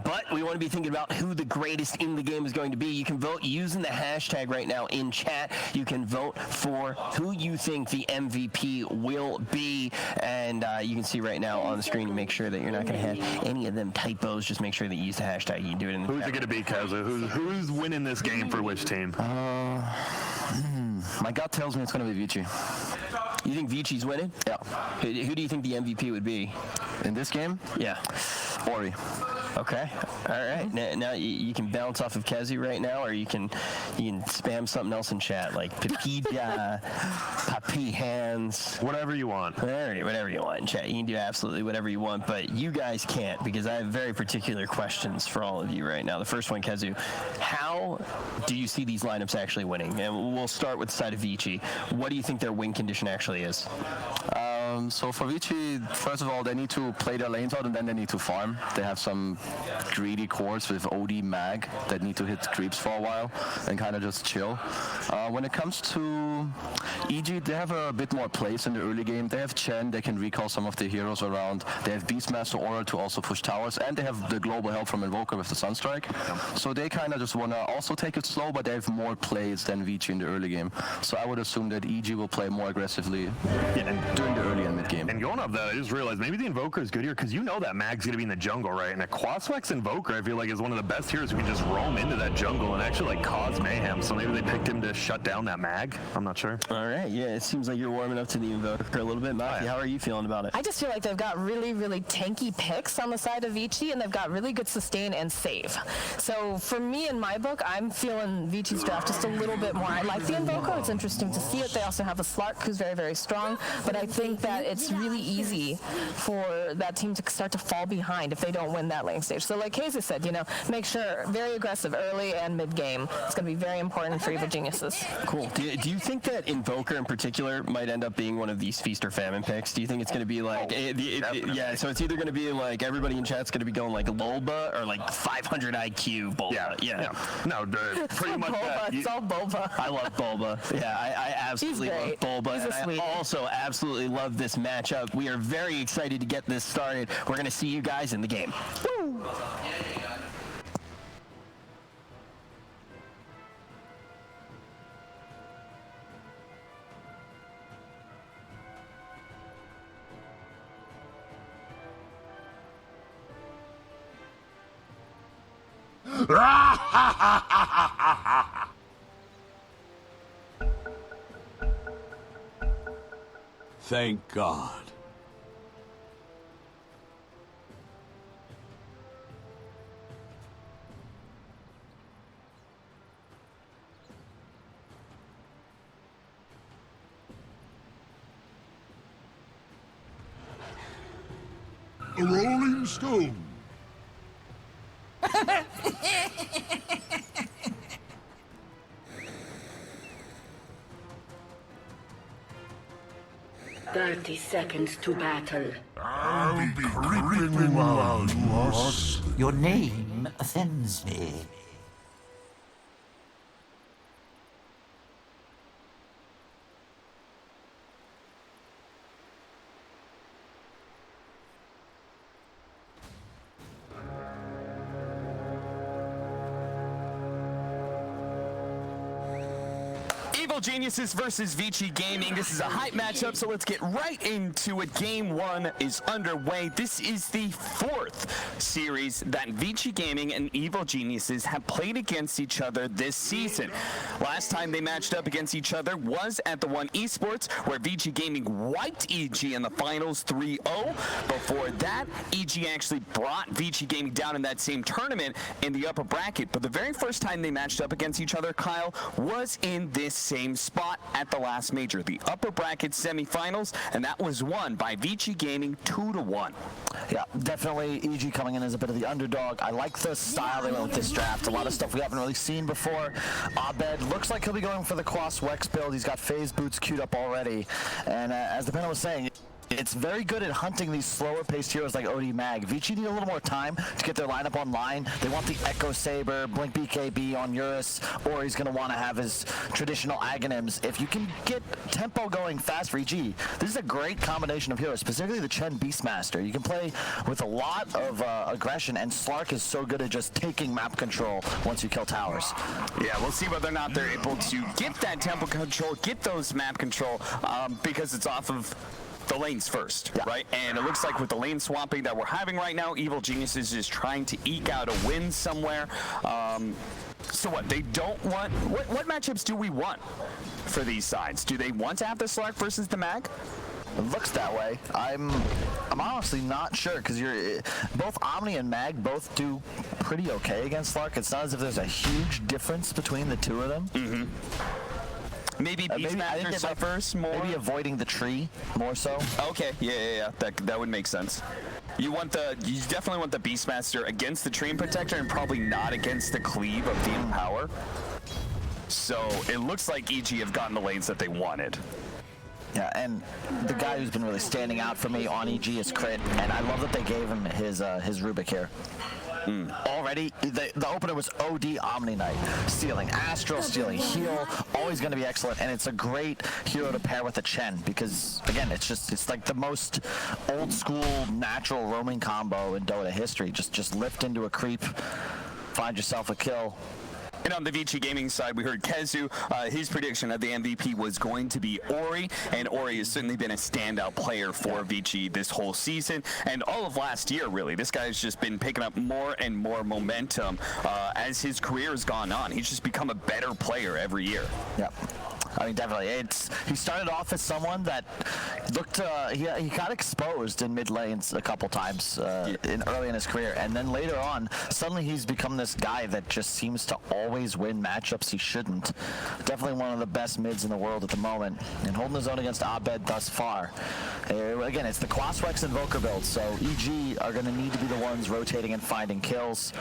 but we want to be thinking about who the greatest in the game is going to be. You can vote using the hashtag right now in chat. You can vote for who you think the MVP will be, and you can see right now on the screen to make sure that you're not going to have any of them typos. Just make sure that you use the hashtag. You can do it in the Who's it going to be, Kazu? Who's winning this game for which team? My gut tells me it's going to be Vici. You think Vici's winning? Yeah. Who do you think the MVP would be? In this game? Yeah. Ori. Okay. All right. Now you can bounce off of Kezi right now, or you can spam something else in chat, like Papija, Papi Hands. Whatever you want. Whatever you want in chat. You can do absolutely whatever you want, but you guys can't, because I have very particular questions for all of you right now. The first one, Kezu, how do you see these lineups actually winning? And we'll start with the side of Vici. What do you think their win condition actually is? So for Vici, first of all, they need to play their lanes out, and then they need to farm. They have some greedy cores with OD Mag that need to hit creeps for a while and kind of just chill. When it comes to EG, they have a bit more plays in the early game. They have Chen, they can recall some of the heroes around. They have Beastmaster Aura to also push towers, and they have the global help from Invoker with the Sunstrike. So they kind of just want to also take it slow, but they have more plays than Vici in the early game. So I would assume that EG will play more aggressively during the early and mid game. And going off that, I just realized maybe the Invoker is good here, because you know that Mag's going to be in the jungle, right? And a Quaswex Invoker, I feel like, is one of the best heroes who can just roam into that jungle and actually, like, cause mayhem. So maybe they picked him to shut down that Mag. I'm not sure. All right. Yeah, it seems like you're warming up to the Invoker a little bit. Matthew, how are you feeling about it? I just feel like they've got really, really tanky picks on the side of Vici, and they've got really good sustain and save. So for me, in my book, I'm feeling Vici's draft just a little bit more. I like the Invoker. It's interesting to see it. They also have a Slark who's very, very strong, but I think that it's really easy for that team to start to fall behind if they don't win that lane stage. So like Casey said, make sure very aggressive early and mid game. It's going to be very important for Evil Geniuses. Cool. Do you think that Invoker in particular might end up being one of these feast or famine picks? Do you think it's going to be like, yeah, so it's either going to be like everybody in chat's going to be going like Lolba or like 500 IQ Bulba? Yeah. No, pretty much Bulba. that. It's all Bulba. I love Bulba. Yeah, I absolutely love Bulba. He's a and I also absolutely love this matchup. We are very excited to get this started. We're going to see you guys in the game. Woo! Thank God. A rolling stone. "30 seconds to battle. I'll be creeping while you are asleep. Your name offends me. Evil Geniuses versus Vici Gaming. This is a hype matchup, so let's get right into it. Game 1 is underway. This is the 4th series that Vici Gaming and Evil Geniuses have played against each other this season. Last time they matched up against each other was at the One Esports, where Vici Gaming wiped EG in the finals 3-0. Before that, EG actually brought Vici Gaming down in that same tournament in the upper bracket. But the very first time they matched up against each other, Kyle, was in this same spot at the last major, the upper bracket semifinals, and that was won by Vici Gaming 2-1. Yeah, definitely EG coming in as a bit of the underdog. I like the style they went with this draft. A lot of stuff we haven't really seen before. Abed looks like he'll be going for the Quas Wex build. He's got phase boots queued up already. And as the panel was saying, it's very good at hunting these slower-paced heroes like OD Mag. Vici need a little more time to get their lineup online. They want the Echo Saber, Blink BKB on Eurus, or he's going to want to have his traditional Aghanims. If you can get tempo going fast for EG, this is a great combination of heroes, specifically the Chen Beastmaster. You can play with a lot of aggression, and Slark is so good at just taking map control once you kill towers. Yeah, we'll see whether or not they're able to get that tempo control, get those map control, because it's off of the lanes first, right? And it looks like with the lane swapping that we're having right now, Evil Geniuses is trying to eke out a win somewhere. So what, they don't want, what matchups do we want for these sides? Do they want to have the Slark versus the Mag? It looks that way. I'm honestly not sure, because both Omni and Mag both do pretty okay against Slark. It's not as if there's a huge difference between the two of them. Mm-hmm. Maybe Beastmaster suffers more? Maybe avoiding the tree more so. Okay, yeah. That would make sense. You definitely want the Beastmaster against the Tree Protector and probably not against the Cleave of the Empower. So it looks like EG have gotten the lanes that they wanted. Yeah, and the guy who's been really standing out for me on EG is Crit, and I love that they gave him his Rubik here. Already, the opener was OD Omni Knight. Stealing Astral, stealing Heal, always going to be excellent, and it's a great hero to pair with a Chen, because, again, it's like the most old-school, natural roaming combo in Dota history. Just lift into a creep, find yourself a kill. And on the Vici Gaming side, we heard Kezu, his prediction of the MVP was going to be Ori, and Ori has certainly been a standout player for Vici this whole season, and all of last year, really. This guy's just been picking up more and more momentum as his career has gone on. He's just become a better player every year. Yep. I mean, definitely. He started off as someone that looked, he got exposed in mid lanes a couple times early in his career, and then later on, suddenly he's become this guy that just seems to always win matchups he shouldn't. Definitely one of the best mids in the world at the moment, and holding his own against Abed thus far. Again, it's the Quaswex Invoker build, so EG are going to need to be the ones rotating and finding kills.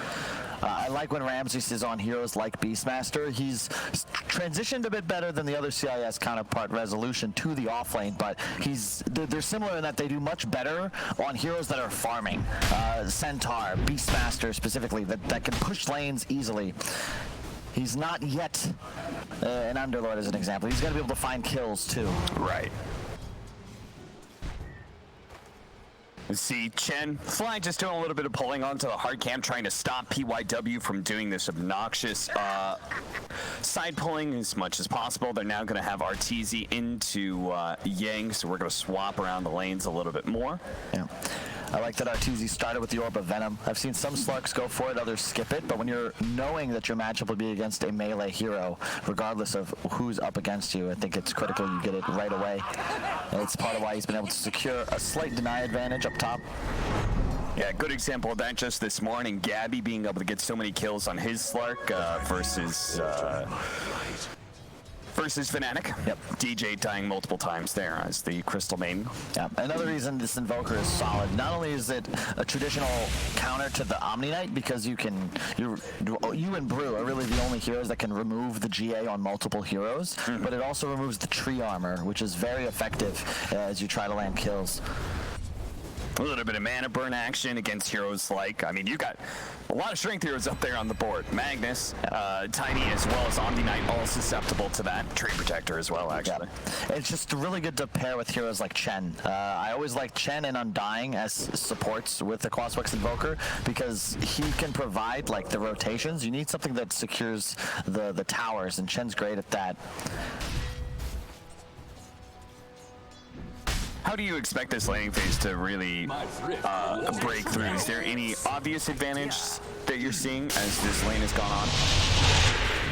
I like when Ramses is on heroes like Beastmaster. He's transitioned a bit better than the other CIS counterpart Resolution to the offlane, but they're similar in that they do much better on heroes that are farming. Centaur, Beastmaster specifically, that can push lanes easily. He's not yet an Underlord as an example. He's going to be able to find kills too. Right. Let's see, Chen, Fly just doing a little bit of pulling onto the hard cam, trying to stop PYW from doing this obnoxious side pulling as much as possible. They're now going to have Arteezy into Yang, so we're going to swap around the lanes a little bit more. Yeah. I like that Arteezy started with the Orb of Venom. I've seen some Slarks go for it, others skip it, but when you're knowing that your matchup will be against a melee hero, regardless of who's up against you, I think it's critical you get it right away. And it's part of why he's been able to secure a slight deny advantage up top. Yeah, good example of that just this morning. Gabby being able to get so many kills on his Slark versus Fnatic. Yep. DJ dying multiple times there as the Crystal Maiden. Yeah. Another reason this Invoker is solid, not only is it a traditional counter to the Omni Knight, because you and Brew are really the only heroes that can remove the GA on multiple heroes, but it also removes the tree armor, which is very effective as you try to land kills. A little bit of mana burn action against heroes like, I mean, you got a lot of strength heroes up there on the board. Magnus, Tiny, as well as Omni Knight, all susceptible to that. Tree Protector as well, actually. Yeah. It's just really good to pair with heroes like Chen. I always like Chen and Undying as supports with the Quaswex Invoker, because he can provide like the rotations. You need something that secures the towers, and Chen's great at that. How do you expect this laning phase to really break through? Is there any obvious advantage that you're seeing as this lane has gone on?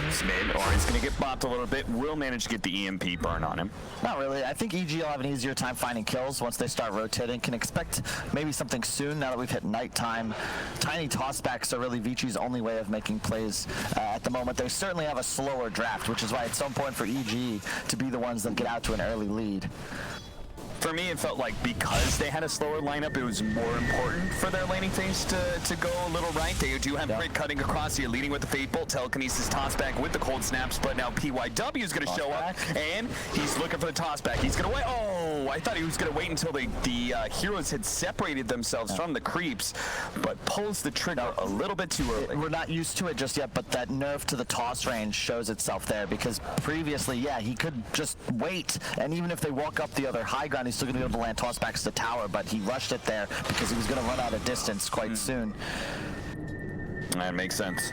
It's mid, or he's going to get bopped a little bit. Will manage to get the EMP burn on him. Not really. I think EG will have an easier time finding kills once they start rotating. Can expect maybe something soon now that we've hit nighttime. Tiny tossbacks are really Vici's only way of making plays at the moment. They certainly have a slower draft, which is why it's so important for EG to be the ones that get out to an early lead. For me, it felt like because they had a slower lineup, it was more important for their laning phase to go a little right. They do have Crit cutting across here, leading with the Fate Bolt, Telekinesis tossback with the Cold Snaps, but now PYW is going to show up, and he's looking for the tossback. He's going to wait. Oh, Oh, I thought he was going to wait until the heroes had separated themselves from the creeps, but pulls the trigger a little bit too early. We're not used to it just yet, but that nerf to the toss range shows itself there, because previously, yeah, he could just wait, and even if they walk up the other high ground, he's still going to be able to land toss backs to the tower, but he rushed it there because he was going to run out of distance quite soon. That makes sense.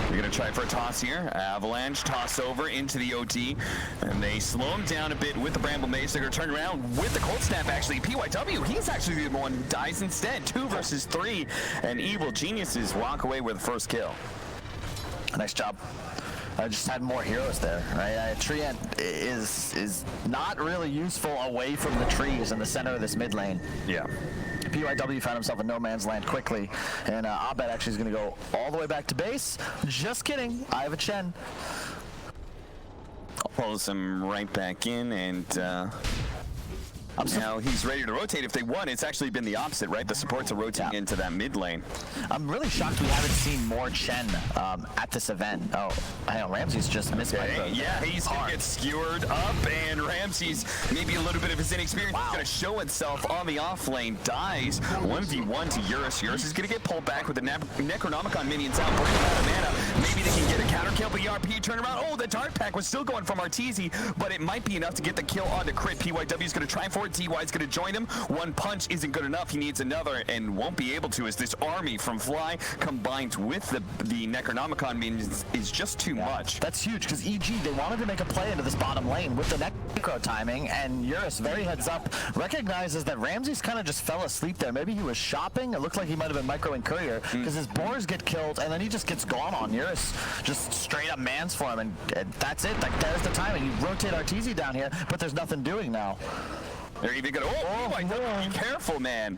We're going to try for a toss here. Avalanche toss over into the OT, and they slow him down a bit with the Bramble Mace. They're going to turn around with the Cold Snap, actually. PYW, he's actually the one who dies instead. 2 versus 3, and Evil Geniuses walk away with the first kill. Nice job. I just had more heroes there, right? Treant is not really useful away from the trees in the center of this mid lane. Yeah. PYW found himself in no man's land quickly, and Abed actually is going to go all the way back to base. Just kidding. I have a Chen. Pulls him right back in, and now he's ready to rotate. If they won, it's actually been the opposite, right? The supports are rotating into that mid lane. I'm really shocked we haven't seen more Chen at this event. Oh, hang on, Ramsey's just missed my throw. Yeah, he's going to get skewered up, and Ramsey's maybe a little bit of his inexperience is going to show itself on the off lane. Dies 1v1 to Eurus. Eurus is going to get pulled back with the Necronomicon minions out, bringing out of mana. Maybe they can get a counter kill, but ERP turn around. Oh, the Dark Pack was still going from Arteezy, but it might be enough to get the kill on the crit. PYW is going to try for it. DY is going to join him. One punch isn't good enough. He needs another and won't be able to, as this army from Fly combined with the Necronomicon minions is just too much. That's huge, because EG, they wanted to make a play into this bottom lane with the Necro timing, and Eurus, very heads up, recognizes that Ramsey's kind of just fell asleep there. Maybe he was shopping. It looked like he might have been micro and courier, because his boars get killed, and then he just gets gone on. Eurus just straight up mans for him, and that's it. Like, there's the timing. You rotate Arteezy down here, but there's nothing doing now. They're even gonna. Be careful, man.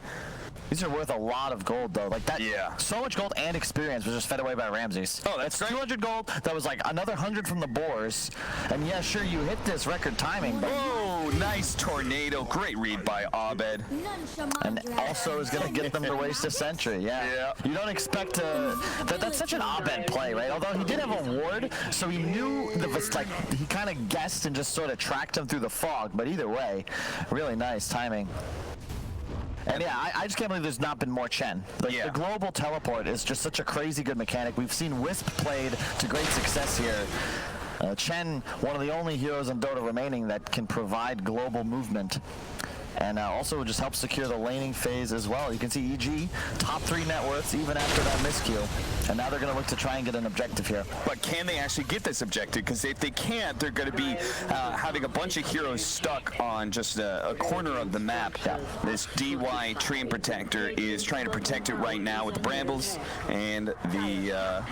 These are worth a lot of gold, though. Like that. Yeah. So much gold and experience was just fed away by Ramses. Oh, that's great. 200 gold. That was like another 100 from the boars. And yeah, sure, you hit this record timing. But oh, nice tornado. Great read by Abed. And also is gonna get them to waste a sentry. Yeah. You don't expect to. That's such an Abed play, right? Although he did have a ward, so he knew he kind of guessed and just sort of tracked him through the fog. But either way, really nice timing. And yeah, I just can't believe there's not been more Chen. The global teleport is just such a crazy good mechanic. We've seen Wisp played to great success here. Chen, one of the only heroes in Dota remaining that can provide global movement. And also just helps secure the laning phase as well. You can see EG, top 3 net worths even after that miscue. And now they're going to look to try and get an objective here. But can they actually get this objective? Because if they can't, they're going to be having a bunch of heroes stuck on just a corner of the map. This DY Tree and Protector is trying to protect it right now with the Brambles and the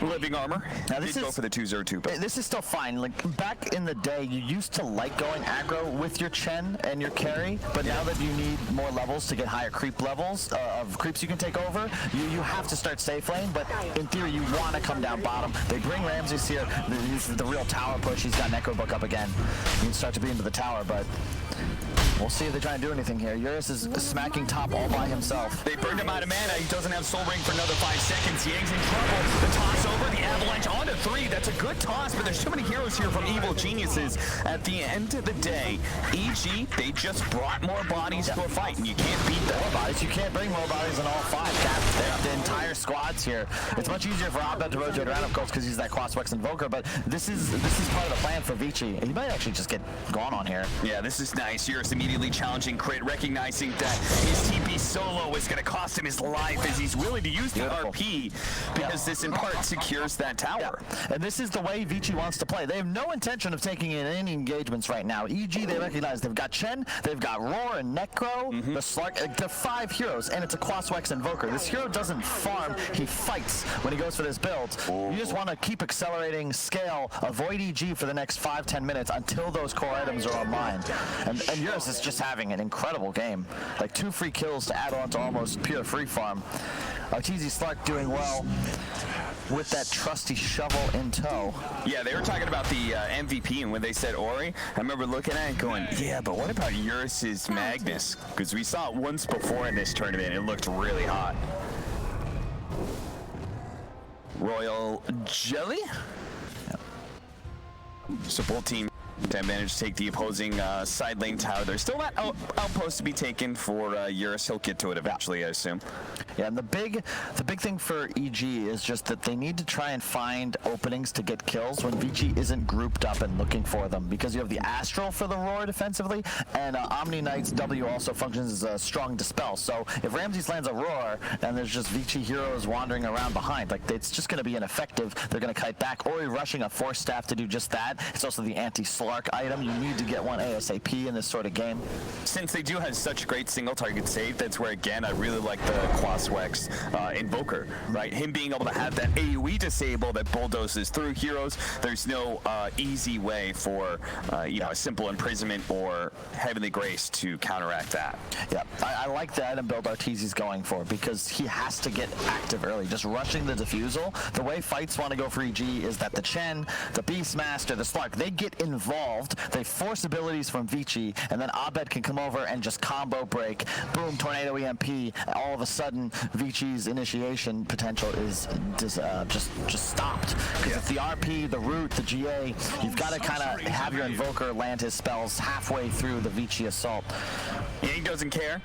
Living Armor. Now this is go for the 2-0-2. But this is still fine. Like back in the day, you used to like going aggro with your Chen and your carry, but now that you need more levels to get higher creep levels of creeps you can take over, you have to start safe lane, but in theory you want to come down bottom. They bring Ramses here. This is the real tower push. He's got Necro Book up again. He can start to be into the tower, but we'll see if they try and do anything here. Eurus is smacking top all by himself. They burned him out of mana. He doesn't have Soul Ring for another 5 seconds. Yang's in trouble. The toss over, the Avalanche onto 3. That's a good toss, but there's too many heroes here from Evil Geniuses. At the end of the day, EG, they just brought more bodies to a fight, and you can't beat them. More bodies. You can't bring more bodies than all 5. The entire squad's here. It's much easier for Abed to rotate around, of course, because he's that Quaswex Invoker, but this is part of the plan for Vici. He might actually just get gone on here. Yeah, this is nice. Eurus immediately challenging crit, recognizing that his TP solo is going to cost him his life as he's willing to use the RP because this in part secures that tower. And this is the way Vici wants to play. They have no intention of taking in any engagements right now. EG, they recognize they've got Chen, they've got Roar and Necro, the Slark, the 5 heroes, and it's a Quaswex Invoker. This hero doesn't farm, he fights when he goes for this build. You just want to keep accelerating, scale, avoid EG for the next 5-10 minutes until those core items are online. And Eurus is just having an incredible game. Like 2 free kills to add on to almost pure free farm. Arteezy Slark doing well with that trusty shovel in tow. Yeah, they were talking about the MVP, and when they said Ori, I remember looking at it going, yeah, but what about Eurus's Magnus? Because we saw it once before in this tournament. It looked really hot. Royal Jelly? So both teams They managed to take the opposing side lane tower. There's still that outpost to be taken for Eurus. He'll get to it eventually, I assume. Yeah, and the big thing for EG is just that they need to try and find openings to get kills when Vici isn't grouped up and looking for them, because you have the Astral for the Roar defensively, and Omni Knight's W also functions as a strong dispel. So if Ramses lands a Roar and there's just Vici heroes wandering around behind, like, it's just going to be ineffective. They're going to kite back. Ori rushing a Force Staff to do just that. It's also the anti-Slark item. You need to get one ASAP in this sort of game. Since they do have such great single target save, that's where, again, I really like the Quaswex Invoker, right? Him being able to have that AoE disable that bulldozes through heroes. There's no easy way for, you know, a simple imprisonment or Heavenly Grace to counteract that. Yeah, I like the item build Arteezy's going for, because he has to get active early. Just rushing the Diffusal. The way fights want to go for EG is that the Chen, the Beastmaster, the Slark, they get involved, they force abilities from Vici, and then Abed can come over and just combo break, boom, Tornado EMP. All of a sudden, Vici's initiation potential is just stopped. Because it's the RP, the root, the GA, you've got to kind of have your Invoker land his spells halfway through the Vici assault. Yeah, he doesn't care.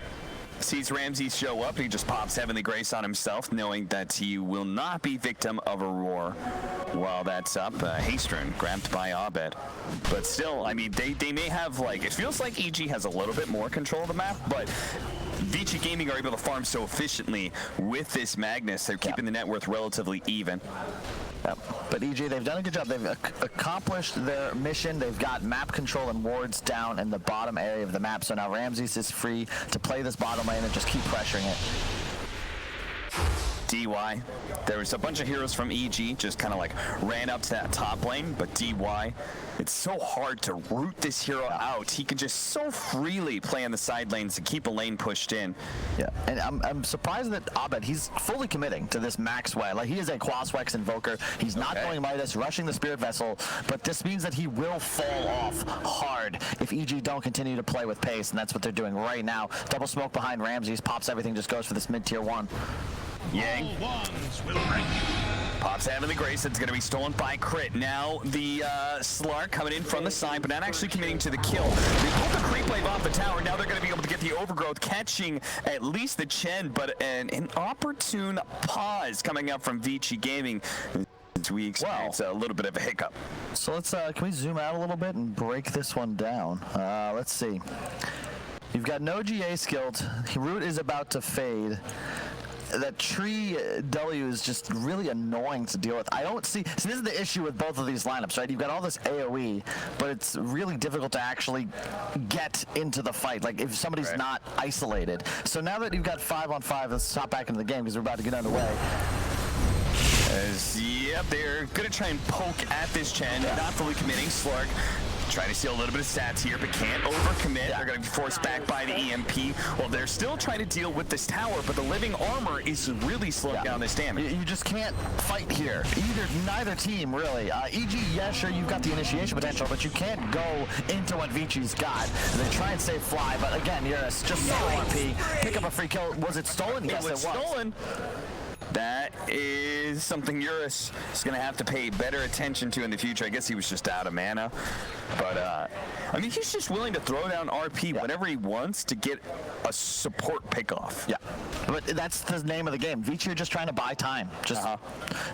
Sees Ramses show up, he just pops Heavenly Grace on himself, knowing that he will not be victim of a Roar while that's up. Hastrun grabbed by Abed. But still, I mean, they may have, like, it feels like EG has a little bit more control of the map, but Vici Gaming are able to farm so efficiently with this Magnus. They're keeping the net worth relatively even. Yep. But EG, they've done a good job. They've accomplished their mission. They've got map control and wards down in the bottom area of the map. So now Ramses is free to play this bottom lane and just keep pressuring it. DY. There was a bunch of heroes from EG just kind of like ran up to that top lane, but DY, it's so hard to root this hero out. He can just so freely play on the side lanes to keep a lane pushed in. Yeah, and I'm surprised that Abed, he's fully committing to this max way. Like, he is a Quaswex Invoker. He's not going Midas, rushing the Spirit Vessel, but this means that he will fall off hard if EG don't continue to play with pace, and that's what they're doing right now. Double smoke behind Ramses, pops everything, just goes for this mid-tier 1. Yang pops Heavenly Grace. It's going to be stolen by Crit. Now the Slark coming in from the side, but not actually committing to the kill. They pulled the creep wave off the tower. Now they're going to be able to get the overgrowth, catching at least the Chen, but an opportune pause coming up from Vici Gaming. We experience a little bit of a hiccup. So let's can we zoom out a little bit and break this one down? Let's see. You've got no GA skilled. Root is about to fade. That tree W is just really annoying to deal with. I don't see, so this is the issue with both of these lineups, right? You've got all this AoE, but it's really difficult to actually get into the fight, like if somebody's not isolated. So now that you've got 5-on-5, let's hop back into the game because we're about to get underway. Yep, they're going to try and poke at this Chen, not fully committing. Slark trying to steal a little bit of stats here, but can't overcommit. They're going to be forced back by the EMP. Well, they're still trying to deal with this tower, but the living armor is really slowing down this damage. You just can't fight here. Neither team, really. EG, yeah, sure, you've got the initiation potential, but you can't go into what Vici's got. They try and save Fly, but again, you're just solo RP. Pick up a free kill. Was it stolen? Yes, it was. Stolen. That is something Eurus is going to have to pay better attention to in the future. I guess he was just out of mana. But, I mean, he's just willing to throw down RP whenever he wants to get a support pickoff. Yeah, but that's the name of the game. Vici are just trying to buy time. Just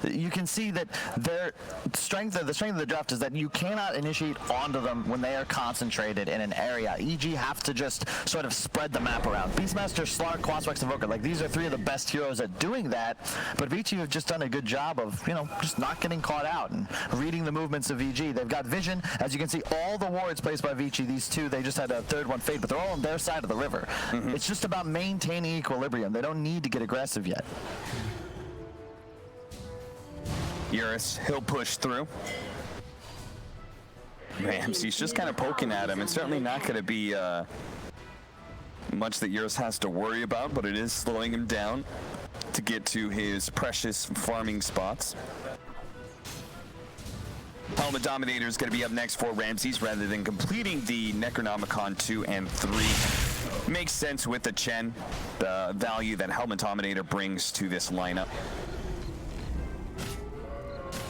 you can see that the strength of the draft is that you cannot initiate onto them when they are concentrated in an area. EG have to just sort of spread the map around. Beastmaster, Slark, Quaswex, Invoker, like these are three of the best heroes at doing that. But Vici have just done a good job of, you know, just not getting caught out and reading the movements of EG. They've got vision. As you can see, all the wards placed by Vici, these two, they just had a third one fade, but they're all on their side of the river. It's just about maintaining equilibrium. They don't need to get aggressive yet. Eurus, he'll push through. Ramsey's just kind of poking at him. It's certainly not going to be much that Eurus has to worry about, but it is slowing him down to get to his precious farming spots. Helmet Dominator is going to be up next for Ramses rather than completing the Necronomicon 2 and 3. Makes sense with the Chen, the value that Helmet Dominator brings to this lineup.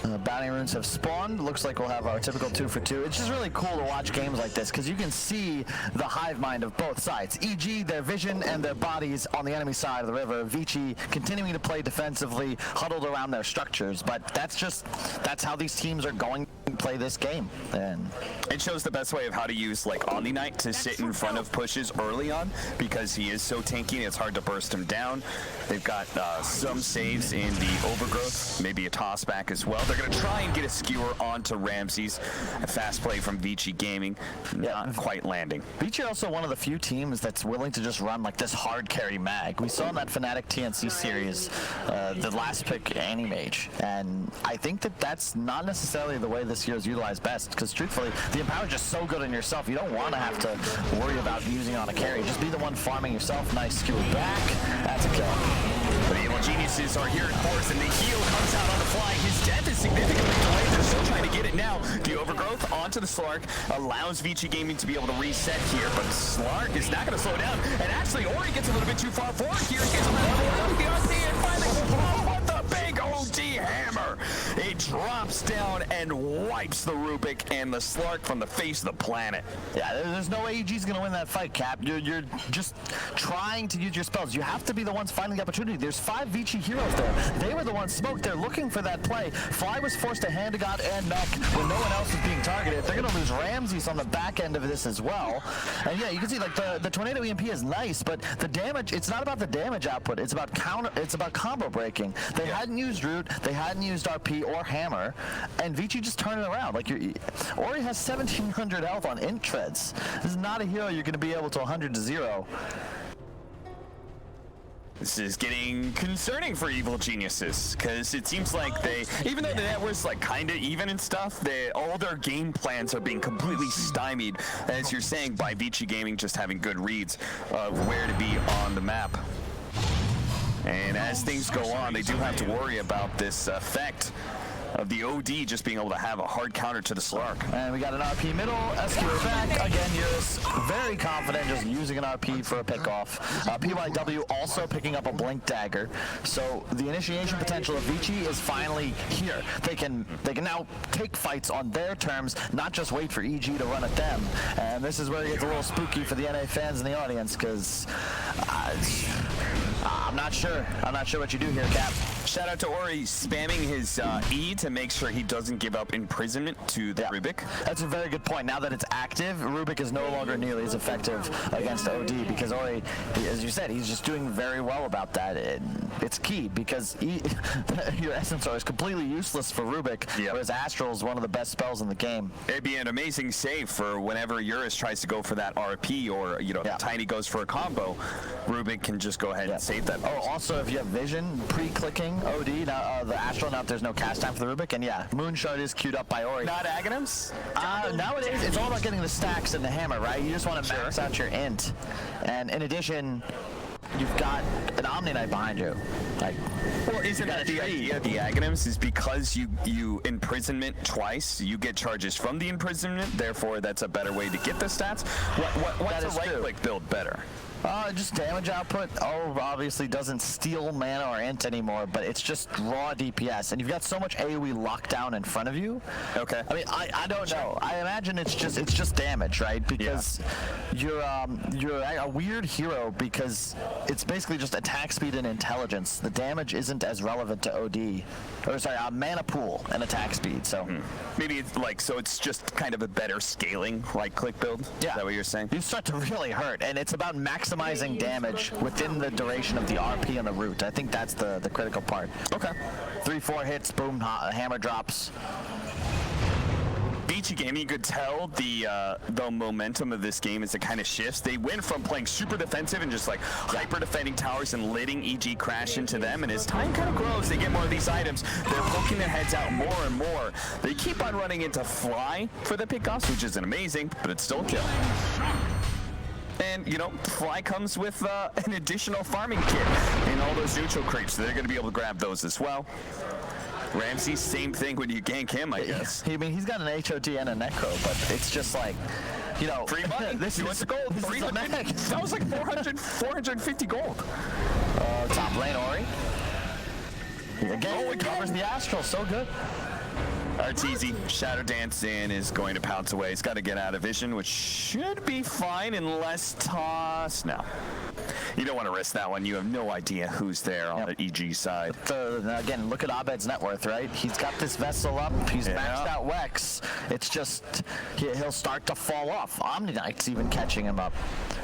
Bounty runes have spawned. Looks like we'll have our typical 2 for 2. It's just really cool to watch games like this because you can see the hive mind of both sides. EG, their vision and their bodies on the enemy side of the river. Vici continuing to play defensively, huddled around their structures. But that's how these teams are going to play this game. And it shows the best way of how to use like Omni Knight to sit in front of pushes early on because he is so tanky. It's hard to burst him down. They've got some saves in the overgrowth, maybe a toss back as well. They're going to try and get a skewer onto Ramses. A fast play from Vici Gaming, not quite landing. Vici are also one of the few teams that's willing to just run like this hard carry mag. We saw in that Fnatic TNC series the last pick Animage, and I think that's not necessarily the way this year is utilized best because truthfully, the Empower is just so good on yourself. You don't want to have to worry about using on a carry. Just be the one farming yourself. Nice skewer back. That's a kill. The Evil Geniuses are here in force, and the heal comes out on the fly. His death is significantly delayed. They're still trying to get it now. The overgrowth onto the Slark allows Vici Gaming to be able to reset here, but Slark is not going to slow down. And actually, Ori gets a little bit too far forward here. He gets a little bit the RC and finally, what the big OD hammer! It drops down and wipes the Rubik and the Slark from the face of the planet. Yeah, there's no way EG's going to win that fight, Cap. You're just trying to use your spells. You have to be the ones finding the opportunity. There's 5 Vici heroes there. They were the ones smoked. They're looking for that play. Fly was forced to hand to God and Nuck when no one else is being targeted. They're going to lose Ramses on the back end of this as well. And yeah, you can see like the Tornado EMP is nice, but the damage, it's not about the damage output. It's about combo breaking. They hadn't used Root, they hadn't used RP or Hammer, and Vici just turned it around. Like Ori has 1700 health on int treads. This is not a hero you're going to be able to 100 to 0. This is getting concerning for Evil Geniuses, because it seems like they, even though the net was like kind of even and stuff, all their game plans are being completely stymied, as you're saying, by Vici Gaming just having good reads of where to be on the map. And as things go on, they do have to worry about this effect of the OD just being able to have a hard counter to the Slark. And we got an RP middle, SQA back. Again, Eurus very confident just using an RP for a pickoff. PYW also picking up a Blink Dagger. So the initiation potential of Vici is finally here. They can now take fights on their terms, not just wait for EG to run at them. And this is where it gets a little spooky for the NA fans in the audience, because I'm not sure. I'm not sure what you do here, Cap. Shout out to Ori spamming his E to make sure he doesn't give up imprisonment to the Rubik. That's a very good point. Now that it's active, Rubik is no longer nearly as effective against OD because Ori, as you said, he's just doing very well about that. It's key because your Essence is completely useless for Rubik, whereas Astral is one of the best spells in the game. It'd be an amazing save for whenever Eurus tries to go for that RP or, Tiny goes for a combo. Rubik can just go ahead and save that. Oh, also, if you have Vision, pre-clicking OD, now the Astral, now there's no cast time for the Rubik, and Moonshard is queued up by Ori. Not Aghanims? Nowadays, it's all about getting the stacks and the hammer, right? You just want to max out your int. And in addition, you've got an Omni Knight behind you. Well, isn't that the idea of the Aghanims is because you imprisonment twice, you get charges from the imprisonment, therefore that's a better way to get the stats? What's a right-click build better? Just damage output. Obviously doesn't steal mana or int anymore, but it's just raw DPS, and you've got so much AoE lockdown in front of you. Okay. I mean, I don't know. I imagine it's just damage, right? Because you're a weird hero because it's basically just attack speed and intelligence. The damage isn't as relevant to OD, mana pool and attack speed. So maybe it's so it's just kind of a better scaling right-click build. Yeah. Is that what you're saying? You start to really hurt, and it's about maximizing damage within the duration of the RP and the root. I think that's the critical part. Okay. 3-4 hits, boom, hammer drops. Vici Gaming, you could tell the momentum of this game as it kind of shifts. They went from playing super defensive and just like hyper defending towers and letting EG crash into them, and as time kind of grows, they get more of these items. They're poking their heads out more and more. They keep on running into Fly for the pickoffs, which isn't amazing, but it's still a kill. And, Fly comes with an additional farming kit and all those neutral creeps, so they're going to be able to grab those as well. Ramsey, same thing when you gank him, I guess. I mean, he's got an HOT and a Necro, but it's just like, free money. This is gold. Free money. That was like 450 gold. Top lane, Ori. Again, it covers the Astral, so good. Arteezy, Shadow Dance in is going to pounce away. He's got to get out of vision, which should be fine unless toss. No. You don't want to risk that one. You have no idea who's there on the EG side. Again, look at Abed's net worth, right? He's got this vessel up. He's maxed out Wex. It's just he'll start to fall off. Omni Knight's even catching him up.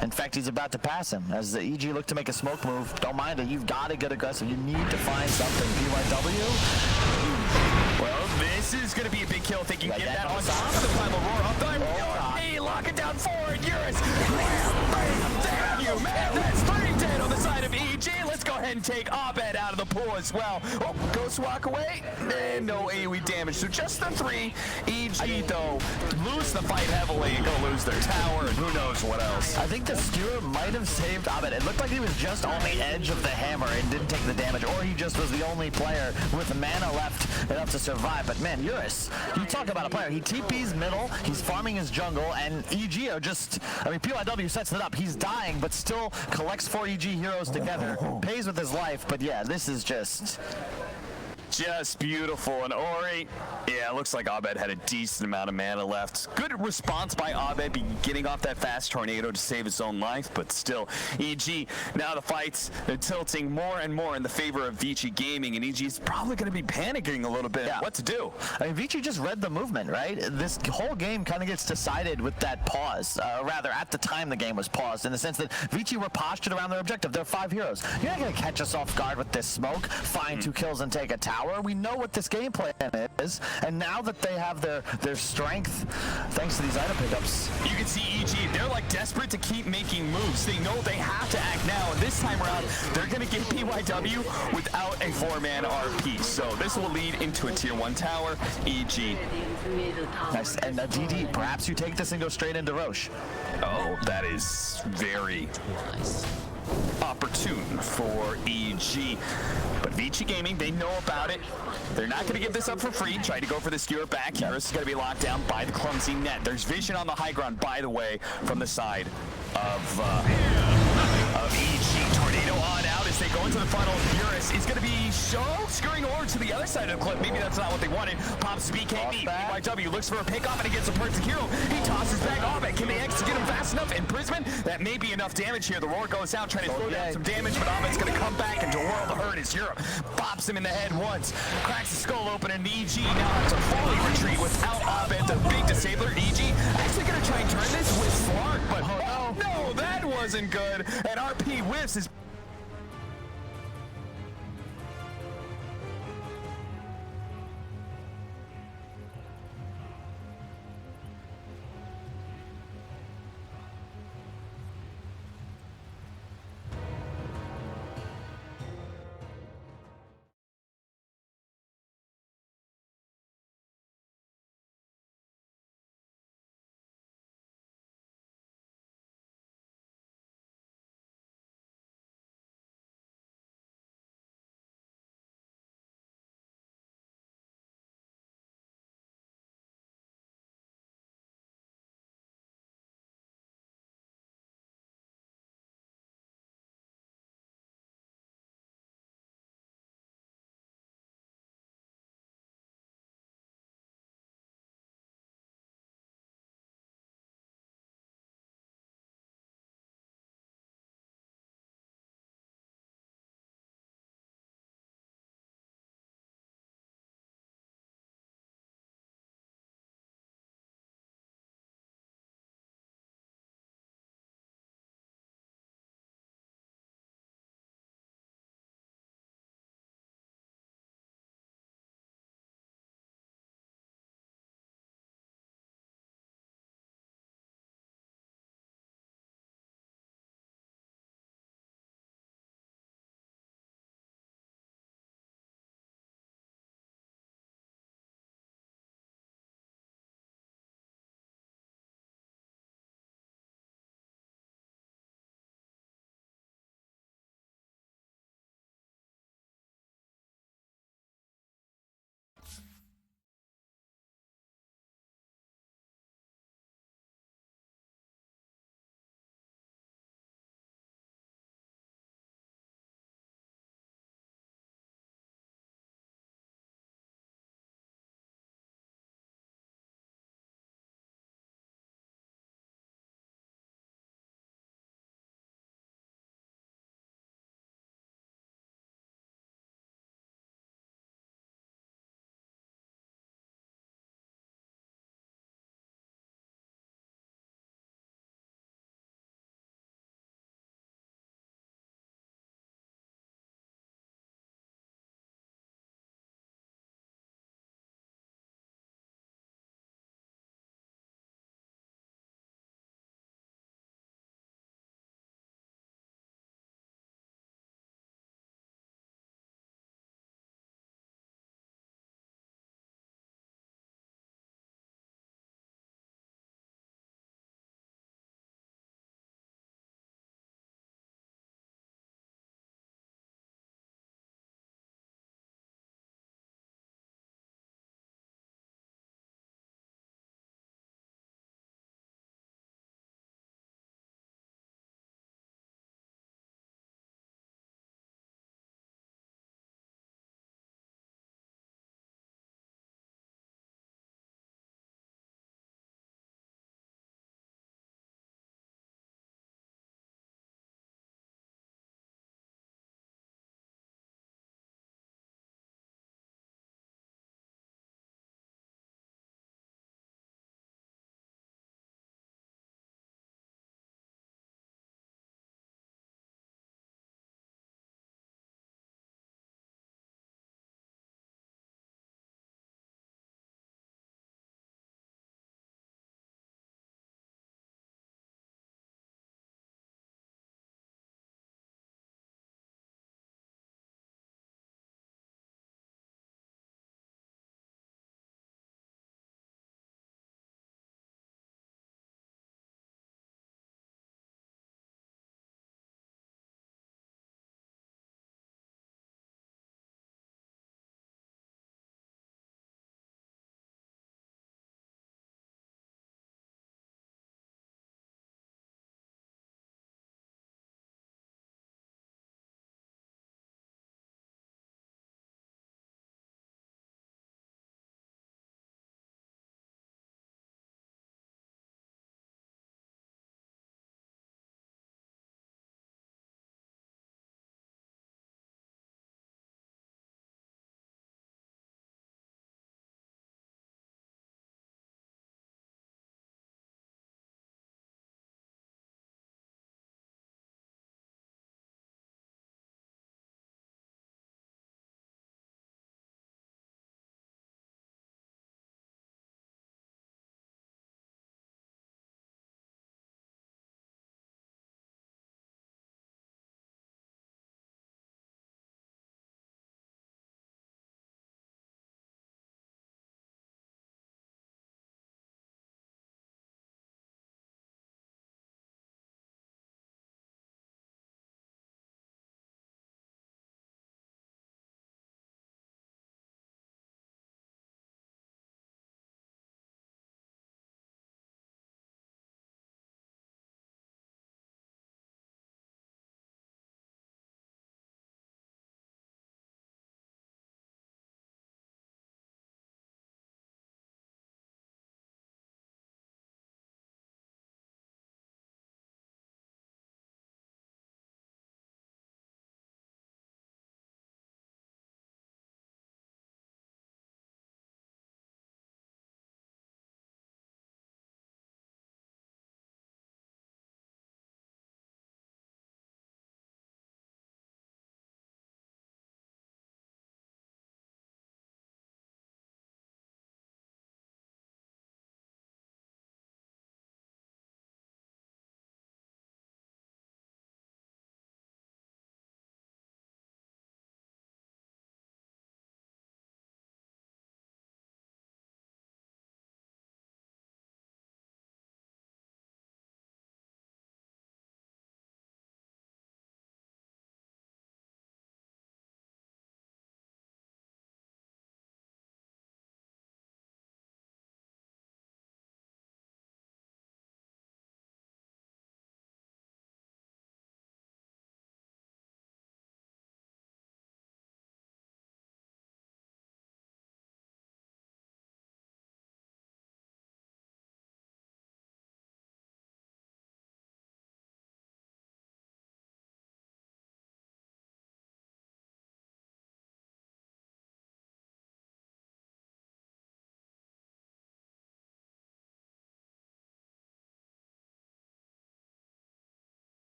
In fact, he's about to pass him. As the EG look to make a smoke move, don't mind it. You've got to get aggressive. You need to find something. BYW. Well, this is going to be a big kill if they can get that on top of the Primal Roar. Up there, lock it down forward. Eurus. Thank you, man. That's 3 dead on the side of EG. Let's go ahead and take Abed out of the pool as well. Oh, Ghost walk away. And no AoE damage. So just the 3. EG, though, lose the fight heavily and go lose their tower and who knows what else. I think the skewer might have saved Abed. It looked like he was just on the edge of the hammer and didn't take the damage, or he just was the only player with mana left enough to survive. But man, Eurus, you talk about a player. He TP's middle, he's farming his jungle, and EG are just, I mean, PYW sets it up. He's dying, but still collects 4 EG heroes together, pays with his life. But yeah, this is just beautiful. And Ori, yeah, it looks like Abed had a decent amount of mana left. Good response by Abed, getting off that fast tornado to save his own life, but still, EG, now the fights, they're tilting more and more in the favor of Vici Gaming, and EG's probably going to be panicking a little bit what to do. I mean, Vici just read the movement, right? This whole game kind of gets decided with that pause, rather at the time the game was paused, in the sense that Vici were postured around their objective. They're 5 heroes. You're not going to catch us off guard with this smoke, find 2 kills and take a tower. We know what this game plan is, and now that they have their strength, thanks to these item pickups. You can see EG, they're like desperate to keep making moves. They know they have to act now, and this time around, they're going to get PYW without a 4-man RP. So this will lead into a tier 1 tower, EG. Nice, and DD, perhaps you take this and go straight into Roche. Oh, that is very opportune for EG. But Vici Gaming, they know about it. They're not going to give this up for free. Try to go for the skewer back. Eurus is going to be locked down by the clumsy net. There's vision on the high ground, by the way, from the side of EG. Tornado on out as they go into the funnel. Eurus is going to be skewering over to the other side of the clip. Maybe that's not what they wanted. Pops BKB. BYW looks for a pickoff and it gets a perfect hero. He tosses back Abed. Can they execute him fast enough? Imprisonment? That may be enough damage here. The roar goes out, trying to slow down some damage, but Abed's going to come back into World of Hurt as Europe bops him in the head once. Cracks the skull open, and EG now has to fully retreat without Abed, the big disabler. EG actually going to try and turn this with Slark, but oh no, that wasn't good. And RP whiffs his